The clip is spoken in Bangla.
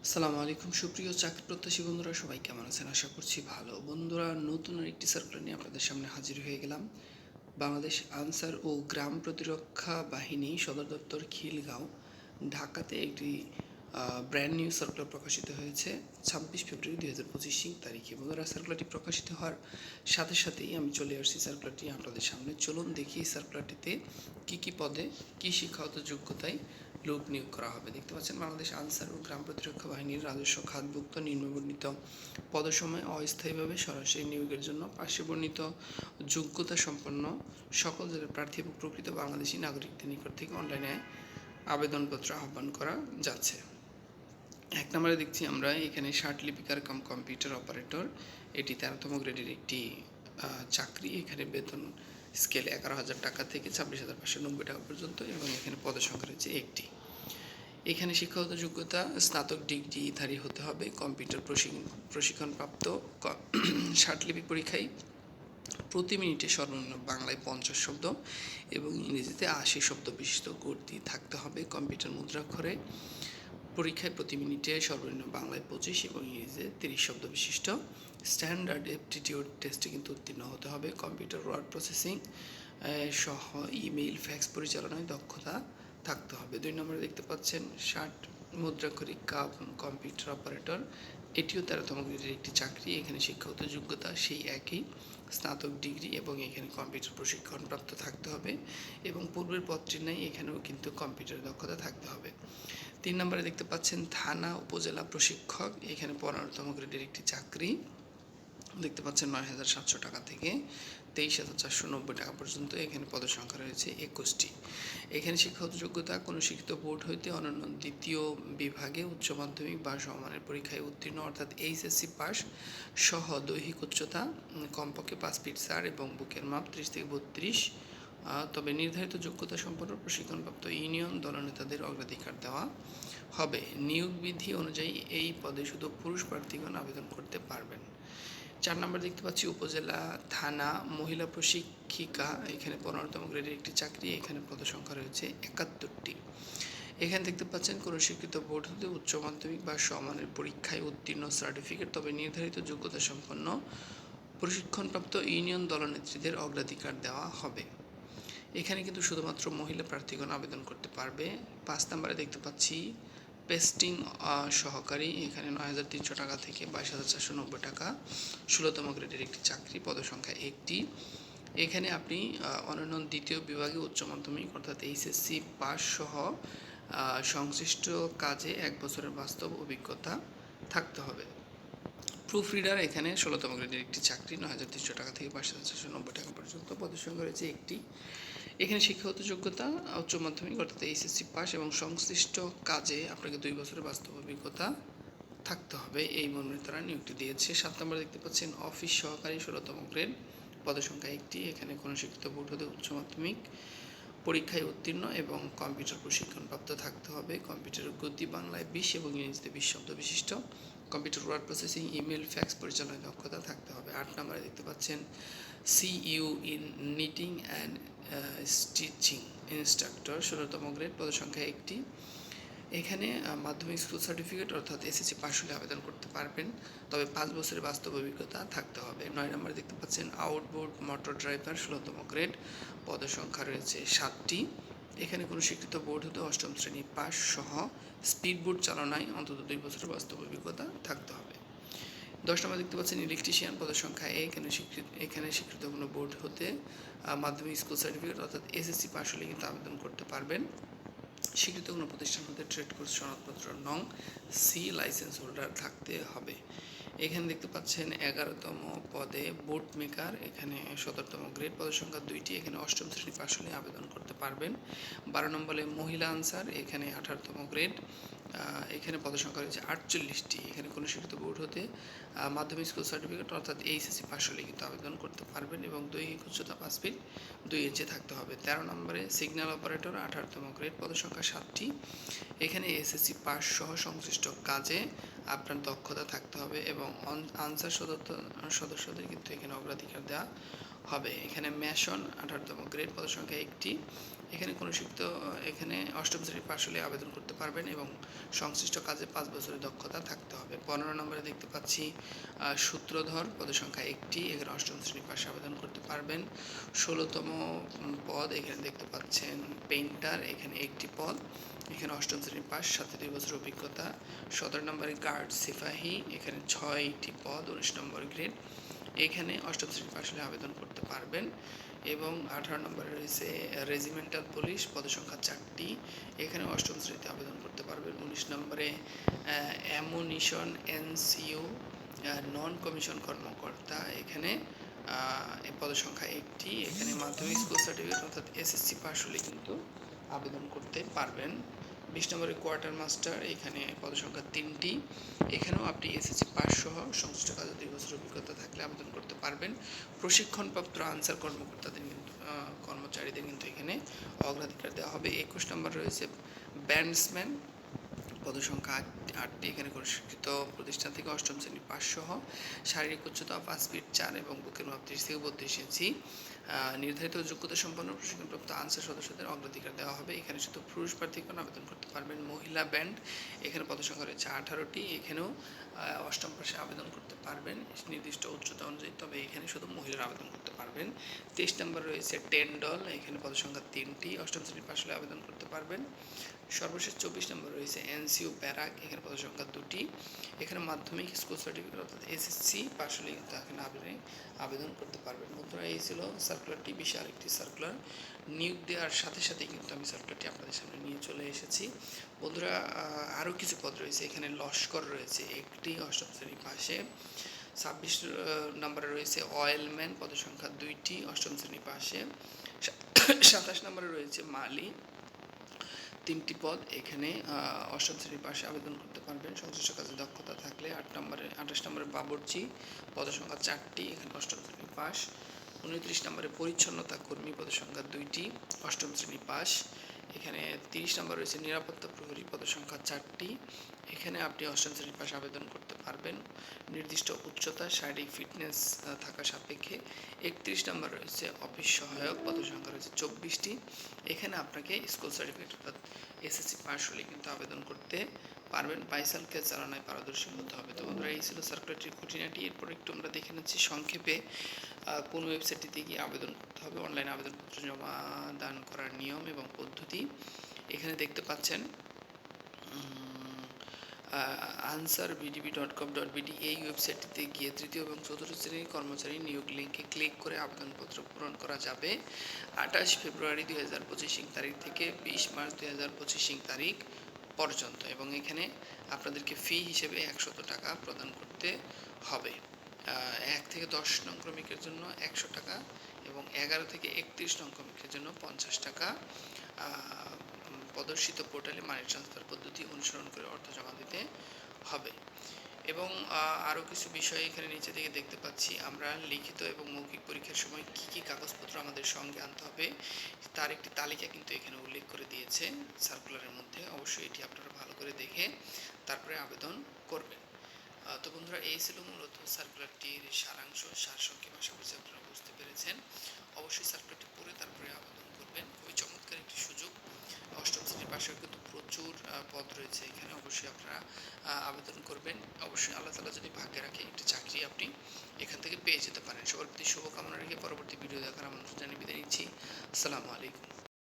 আসসালামু আলাইকুম সুপ্রিয় চাকরি প্রত্যাশী বন্ধুরা, সবাই কেমন আছেন? আশা করছি ভালো। বন্ধুরা, নতুন আরেকটি সার্কুলার নিয়ে আপনাদের সামনে হাজির হয়ে গেলাম। বাংলাদেশ আনসার ও গ্রাম প্রতিরক্ষা বাহিনী সদর দপ্তর খিলগাঁও, ঢাকাতে একটি ব্র্যান্ড নিউ সার্কুলার প্রকাশিত হয়েছে 26 ফেব্রুয়ারি 2025 তারিখে। বন্ধুরা, সার্কুলারটি প্রকাশিত হওয়ার সাথে সাথেই আমি চলে আসছি সার্কুলারটি আপনাদের সামনে। চলুন দেখি সার্কুলারটিতে কী কী পদে কী শিক্ষাগত যোগ্যতায় লোক নিয়োগ করা হবে। দেখতে পাচ্ছেন, বাংলাদেশ আনসার ও গ্রাম প্রতিরক্ষা বাহিনীর রাজস্ব খাতভুক্ত নিম্নবর্ণিত পদসময় অস্থায়ীভাবে সরাসরি নিয়োগের জন্য পাশে বর্ণিত যোগ্যতা সম্পন্ন সকল জেলার প্রার্থী এবং প্রকৃত বাংলাদেশি নাগরিকদের নিকট থেকে অনলাইনে আবেদনপত্র আহ্বান করা যাচ্ছে। 1 নম্বরে দেখছি আমরা এখানে ষাট লিপিকার কাম কম্পিউটার অপারেটর, এটি 13তম গ্রেডের একটি চাকরি। এখানে বেতন স্কেল 11,000 টাকা থেকে 26,590 টাকা পর্যন্ত এবং এখানে পদসংখ্যা রয়েছে একটি। এখানে শিক্ষাগত যোগ্যতা স্নাতক ডিগ্রিধারী হতে হবে, কম্পিউটার প্রশিক্ষণপ্রাপ্ত, ষাটলিপি পরীক্ষায় প্রতি মিনিটে সর্বনিম্ন বাংলায় 50 শব্দ এবং ইংরেজিতে 80 শব্দ বিশিষ্ট গতি থাকতে হবে। কম্পিউটার মুদ্রাক্ষরে পরীক্ষায় প্রতি মিনিটে সর্বনিম্ন বাংলায় 25 এবং ইংরেজিতে 30 শব্দ বিশিষ্ট স্ট্যান্ডার্ড অ্যাপটিটিউড টেস্টে কিন্তু উত্তীর্ণ হতে হবে। কম্পিউটার ওয়ার্ড প্রসেসিং সহ ইমেইল ফ্যাক্স পরিচালনায় দক্ষতা থাকতে হবে। 2 নম্বরে দেখতে পাচ্ছেন ষাট মুদ্রাক্ষরিক কম্পিউটার অপারেটর, এটিও 13তম গ্রেডের একটি চাকরি। এখানে শিক্ষাগত যোগ্যতা সেই একই, স্নাতক ডিগ্রি এবং এখানে কম্পিউটার প্রশিক্ষণপ্রাপ্ত থাকতে হবে এবং পূর্বের পদটির ন্যায় এখানেও কিন্তু কম্পিউটার দক্ষতা থাকতে হবে। 3 নম্বরে দেখতে পাচ্ছেন থানা উপজেলা প্রশিক্ষক, এখানে 15তম গ্রেডের একটি চাকরি। দেখতে পাচ্ছেন 9,700 টাকা থেকে 23,490 টাকা পর্যন্ত। এখানে পদসংখ্যা রয়েছে 21টি। এখানে শিক্ষাগত যোগ্যতা কোনো শিক্ষিত বোর্ড হইতে অনন্য দ্বিতীয় বিভাগে উচ্চ মাধ্যমিক বা সমমানের পরীক্ষায় উত্তীর্ণ অর্থাৎ এইচএসসি পাস সহ দৈহিক উচ্চতা কমপক্ষে 5 ফিট 4 এবং বুকের মাপ 30 থেকে 32। তবে নির্ধারিত যোগ্যতা সম্পন্ন প্রশিক্ষণপ্রাপ্ত ইউনিয়ন দলনেতাদের অগ্রাধিকার দেওয়া হবে। নিয়োগ বিধি অনুযায়ী এই পদে শুধু পুরুষ প্রার্থীগণ আবেদন করতে পারবেন। 4 নম্বর দেখতে পাচ্ছি উপজেলা থানা মহিলা প্রশিক্ষিকা, এখানে 15তম গ্রেডের একটি চাকরি। এখানে পদসংখ্যা রয়েছে 71টি। এখানে দেখতে পাচ্ছেন কোনো স্বীকৃত বোর্ড হতে উচ্চ মাধ্যমিক বা সমমানের পরীক্ষায় উত্তীর্ণ সার্টিফিকেট, তবে নির্ধারিত যোগ্যতা সম্পন্ন প্রশিক্ষণপ্রাপ্ত ইউনিয়ন দলনেত্রীদের অগ্রাধিকার দেওয়া হবে। এখানে কিন্তু শুধুমাত্র মহিলা প্রার্থীগণ আবেদন করতে পারবে। 5 নম্বরে দেখতে পাচ্ছি পেস্টিং সহকারী, এখানে 9,300 টাকা থেকে 22,490 টাকা, 16তম গ্রেডের একটি চাকরি, পদসংখ্যা একটি। এখানে আপনি অনন্য দ্বিতীয় বিভাগে উচ্চ মাধ্যমিক অর্থাৎ এইচএসসি পাস সহ সংশ্লিষ্ট কাজে 1 বছরের বাস্তব অভিজ্ঞতা থাকতে হবে। প্রুফ রিডার, এখানে 16তম গ্রেডের একটি চাকরি, 9,300 টাকা থেকে 22,490 টাকা পর্যন্ত, পদসংখ্যা রয়েছে একটি। এখানে শিক্ষাগত যোগ্যতা উচ্চ মাধ্যমিক অর্থাৎ এইচএসসি পাস এবং সংশ্লিষ্ট কাজে আপনাকে 2 বছরের বাস্তব অভিজ্ঞতা থাকতে হবে, এই মর্মে তারা নিয়োগটি দিয়েছে। 7 নম্বরে দেখতে পাচ্ছেন অফিস সহকারী, 16তম গ্রেড, পদসংখ্যা একটি। এখানে কোনো শিক্ষিত বোর্ড হতে উচ্চ মাধ্যমিক পরীক্ষায় উত্তীর্ণ এবং কম্পিউটার প্রশিক্ষণপ্রাপ্ত থাকতে হবে। কম্পিউটারের গতি বাংলায় 20 এবং ইংরেজিতে 20 শব্দ বিশিষ্ট। Computer word processing email fax পরিচালনায় দক্ষতা থাকতে হবে। 8 নম্বরে দেখতে পাচ্ছেন CU in knitting and stitching instructor, 16তম গ্রেড, পদসংখ্যা একটি। এখানে মাধ্যমিক স্কুল সার্টিফিকেট অর্থাৎ এসএসসি পাস হলে আবেদন করতে পারবেন, তবে 5 বছরের বাস্তব অভিজ্ঞতা থাকতে হবে। 9 নম্বরে দেখতে পাচ্ছেন আউটবোর্ড মোটর ড্রাইভার, 16তম গ্রেড, পদসংখ্যা রয়েছে 7টি। এখানে কোনো স্বীকৃত বোর্ড হতে 8ম শ্রেণী পাস সহ স্পিড বোট চালনায় অন্তত 2 বছরের বাস্তব অভিজ্ঞতা থাকতে হবে। 10 নম্বরে দেখতে পাচ্ছেন ইলেকট্রিশিয়ান, পদসংখ্যা এখানে স্বীকৃত কোনো বোর্ড হতে মাধ্যমিক স্কুল সার্টিফিকেট অর্থাৎ এসএসসি পাস হলে কিন্তু আবেদন করতে পারবেন। স্বীকৃত কোনো প্রতিষ্ঠান হতে ট্রেড কোর্স সনদপত্র নং সি লাইসেন্স হোল্ডার থাকতে হবে। এখানে দেখতে পাচ্ছেন 11তম পদে বোট মেকার, এখানে 17তম গ্রেড, পদসংখ্যা 2টি। এখানে 8ম শ্রেণী পাস হলে আবেদন করতে পারবেন। 12 নম্বরে মহিলা আনসার, এখানে 18তম গ্রেড, এখানে পদসংখ্যা রয়েছে 48টি। এখানে কোনো স্বীকৃত বোর্ড হতে মাধ্যমিক স্কুল সার্টিফিকেট অর্থাৎ এইচএসসি পাস হলে কিন্তু আবেদন করতে পারবেন এবং দৈহিক উচ্চতা 5 ফিট 2 ইঞ্চি থাকতে হবে। 13 নম্বরে সিগন্যাল অপারেটর, 18তম গ্রেড, পদসংখ্যা 7টি। এখানে এসএসসি পাস সহ সংশ্লিষ্ট কাজে আপনার দক্ষতা থাকতে হবে এবং আনসার সদস্যদের কিন্তু এখানে অগ্রাধিকার দেওয়া হবে। এখানে মেশন 18তম গ্রেড, পদসংখ্যা 1টি। এখানে কোনো শিক্ষিত এখানে অষ্টম শ্রেণী পাশ হলে আবেদন করতে পারবেন এবং সংশ্লিষ্ট কাজে 5 বছরের দক্ষতা থাকতে হবে। 15 নম্বরে দেখতে পাচ্ছি সূত্রধর, পদসংখ্যা 1টি। এখানে অষ্টম শ্রেণী পাশে আবেদন করতে পারবেন। 16তম পদ এখানে দেখতে পাচ্ছেন পেইন্টার, এখানে 1টি পদ। এখানে অষ্টম শ্রেণী পাস, সাথে 2 বছর অভিজ্ঞতা। 17 নম্বরে গার্ড সিপাহী, এখানে 6টি পদ, 19 নম্বর গ্রেড। এখানে অষ্টম শ্রেণী পাশ হলে আবেদন করতে পারবেন। এবং 18 নম্বরে রয়েছে রেজিমেন্টাল পুলিশ, পদসংখ্যা 4টি। এখানে অষ্টম শ্রেণীতে আবেদন করতে পারবেন। 19 নম্বরে অ্যামুনিশন এনসিইউ নন কমিশন কর্মকর্তা, এখানে পদসংখ্যা 1টি। এখানে মাধ্যমিক স্কুল সার্টিফিকেট অর্থাৎ এসএসসি পাস হলে কিন্তু আবেদন করতে পারবেন। 20 নম্বরে কোয়ার্টার মাস্টার, এখানে পদসংখ্যা 3টি। এখানেও আপনি এসএসসি পাস সহ সংশ্লিষ্ট কাজে 2 বছর অভিজ্ঞতা থাকলে আবেদন করতে পারবেন। প্রশিক্ষণপ্রাপ্ত আনসার কর্মকর্তাদের কিন্তু কর্মচারীদের কিন্তু এখানে অগ্রাধিকার দেওয়া হবে। 21 নম্বর রয়েছে ব্যান্ডসম্যান, পদসংখ্যা 8টি। এখানে কোনো শিক্ষিত প্রতিষ্ঠান থেকে অষ্টম শ্রেণী পাস সহ শারীরিক উচ্চতা 5 ফিট 4 এবং বুকের মাপ 30 থেকে 32 ইঞ্চি নির্ধারিত যোগ্যতা সম্পন্ন প্রশিক্ষণপ্রাপ্ত আনসার সদস্যদের অগ্রাধিকার দেওয়া হবে। এখানে শুধু পুরুষ প্রার্থীগণ আবেদন করতে পারবেন। মহিলা ব্যান্ড, এখানে পদসংখ্যা রয়েছে 18টি। এখানেও অষ্টম পাশে আবেদন করতে পারবেন নির্দিষ্ট উচ্চতা অনুযায়ী, তবে এখানে শুধু মহিলারা আবেদন করতে পারবেন। 23 নম্বর রয়েছে টেন্ডল, এখানে পদসংখ্যা 3টি। অষ্টম শ্রেণী পাশ হলে আবেদন করতে পারবেন। সর্বশেষ 24 নম্বর রয়েছে এনসিইউ ব্যারাক, এখানে পদসংখ্যা 2টি। এখানে মাধ্যমিক স্কুল সার্টিফিকেট অর্থাৎ এসএসসি পাশ হলে কিন্তু এখানে আবেদন করতে পারবেন। বন্ধুরা, এই ছিল সার্কুলারটি, বিশাল একটি সার্কুলার। নিয়োগ দেওয়ার সাথে সাথে কিন্তু আমি সার্কুলারটি আপনাদের সামনে নিয়ে চলে এসেছি। বন্ধুরা, আরও কিছু পদ রয়েছে। এখানে লস্কর রয়েছে 1টি অষ্টম শ্রেণী পাশে। 26 নম্বরে রয়েছে অয়েলম্যান, পদসংখ্যা 2টি অষ্টম শ্রেণী পাশে। 27 নম্বরে রয়েছে মালি, 3টি পদ। এখানে অষ্টম শ্রেণী পাশে আবেদন করতে পারবেন সংশ্লিষ্ট কাজে দক্ষতা থাকলে। 28 নম্বরে বাবুর্চি, পদসংখ্যা 4টি। এখানে অষ্টম শ্রেণী পাস। 29 নম্বরে পরিচ্ছন্নতা কর্মী, পদসংখ্যা 2টি, অষ্টম শ্রেণী পাস। এখানে 30 নম্বর রয়েছে নিরাপত্তা প্রহরী, পদসংখ্যা 4টি। এখানে আপনি অষ্টম শ্রেণী পাশে আবেদন করতে পারবেন নির্দিষ্ট উচ্চতা, শারীরিক ফিটনেস থাকা সাপেক্ষে। 31 নম্বর রয়েছে অফিস সহায়ক, পদসংখ্যা রয়েছে 24টি। এখানে আপনাকে স্কুল সার্টিফিকেট অর্থাৎ এসএসসি পাস হলে কিন্তু আবেদন করতে পারবেন। বাইসাইকেল চালানোয় পারদর্শী হতে হবে। তো বন্ধুরা, এই ছিল সার্কুলারটির খুঁটিনাটি। এরপর একটু আমরা দেখে নিচ্ছি সংক্ষেপে কোন ওয়েবসাইটটিতে গিয়ে আবেদন করতে হবে, অনলাইনে আবেদনপত্র জমা দান করার নিয়ম এবং পদ্ধতি। এখানে দেখতে পাচ্ছেন answervdb.com.bd, এই ওয়েবসাইটটিতে গিয়ে তৃতীয় এবং চতুর্থ শ্রেণীর কর্মচারী নিয়োগ লিঙ্কে ক্লিক করে আবেদনপত্র পূরণ করা যাবে 28 ফেব্রুয়ারি 2025 তারিখ থেকে 20 মার্চ 2025 তারিখ পর্যন্ত। এবং এখানে আপনাদেরকে ফি হিসেবে 100 টাকা প্রদান করতে হবে। 1 থেকে 10 নং ক্রমিকের জন্য 100 টাকা এবং 11 থেকে 31 নং ক্রমিকের জন্য 50 টাকা প্রদর্শিত পোর্টালে মানি ট্রান্সফার পদ্ধতি অনুসরণ করে অর্থ জমা দিতে হবে। এবং আরও কিছু বিষয় এখানে নিচে থেকে দেখতে পাচ্ছি, আমরা লিখিত এবং মৌখিক পরীক্ষার সময় কী কী কাগজপত্র আমাদের সঙ্গে আনতে হবে তার একটি তালিকা কিন্তু এখানে উল্লেখ করে দিয়েছে সার্কুলারের মধ্যে। অবশ্যই এটি আপনারা ভালো করে দেখে তারপরে আবেদন করবেন। তো বন্ধুরা, এই ছিল মূলত সার্কুলারটির সারাংশ, সারসংক্ষেপ। আশা করছি আপনারা বুঝতে পেরেছেন। অবশ্যই সার্কুলারটি পড়ে তারপরে আবেদন করবেন। খুবই চমৎকার একটি সুযোগ। অষ্টম শ্রেণীর পাশেও কিন্তু প্রচুর পদ রয়েছে এখানে। অবশ্যই আপনারা আবেদন করবেন। অবশ্যই আল্লাহ তাআলা যদি ভাগ্যে রাখে একটি চাকরি আপনি এখান থেকে পেয়ে যেতে পারেন। সবার প্রতি শুভকামনা রেখে পরবর্তী ভিডিও দেখার আমন্ত্রণ জানিয়ে বিদায় নিচ্ছি। আসসালামু আলাইকুম।